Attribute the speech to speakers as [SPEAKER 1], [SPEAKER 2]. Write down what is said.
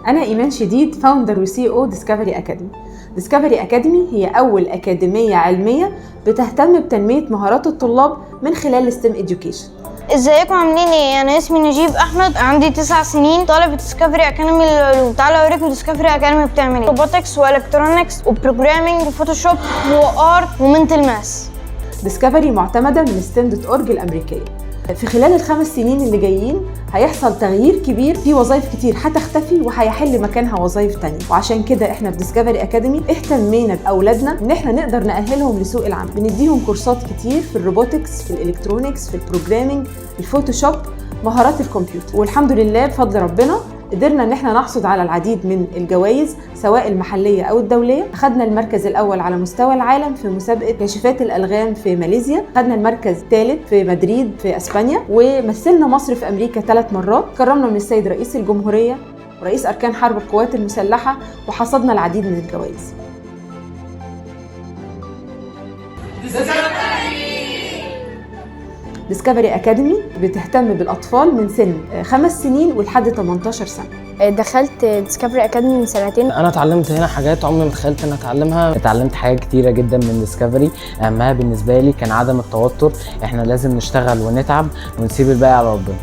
[SPEAKER 1] أنا إيمان شديد، فاوندر وسي او ديسكفري أكاديمي. ديسكفري أكاديمي هي أول أكاديمية علمية بتهتم بتنمية مهارات الطلاب من خلال ستيم إديوكيشن.
[SPEAKER 2] ازيكم عاملين ايه؟ انا اسمي نجيب احمد، عندي 9 سنين، طالب ديسكفري اكاديمي للعلوم. تعالوا اوريكم ديسكفري اكاديمي بتعمل ايه. روبوتكس والكترونكس وبروجرامينج وفوتوشوب وارت ومنتل ماس.
[SPEAKER 1] ديسكفري معتمدة من ستيم.org الأمريكية. في خلال ال5 سنين اللي جايين هيحصل تغيير كبير، في وظائف كتير هتختفي وهيحل مكانها وظائف تانية، وعشان كده احنا في ديسكفري أكاديمي اهتمينا بأولادنا ان احنا نقدر نأهلهم لسوق العمل. بنديهم كورسات كتير في الروبوتكس، في الالكترونيكس، في البروجرامينج، الفوتوشوب، مهارات الكمبيوتر. والحمد لله بفضل ربنا قدرنا ان احنا نحصد على العديد من الجوائز سواء المحليه او الدوليه. اخذنا المركز الاول على مستوى العالم في مسابقه كاشفات الالغام في ماليزيا، اخذنا المركز الثالث في مدريد في اسبانيا، ومثلنا مصر في امريكا 3 مرات. كرمنا من السيد رئيس الجمهوريه ورئيس اركان حرب القوات المسلحه، وحصدنا العديد من الجوائز. ديسكفري أكاديمي بتهتم بالأطفال من سن 5 سنين ولحد 18 سنة.
[SPEAKER 2] دخلت ديسكفري اكاديمي من 2 سنين.
[SPEAKER 3] انا اتعلمت هنا حاجات عمري ما تخيلت ان اتعلمها. اتعلمت حاجات كتيره جدا من ديسكفري، اهمها بالنسبه لي كان عدم التوتر. احنا لازم نشتغل ونتعب ونسيب الباقي على ربنا.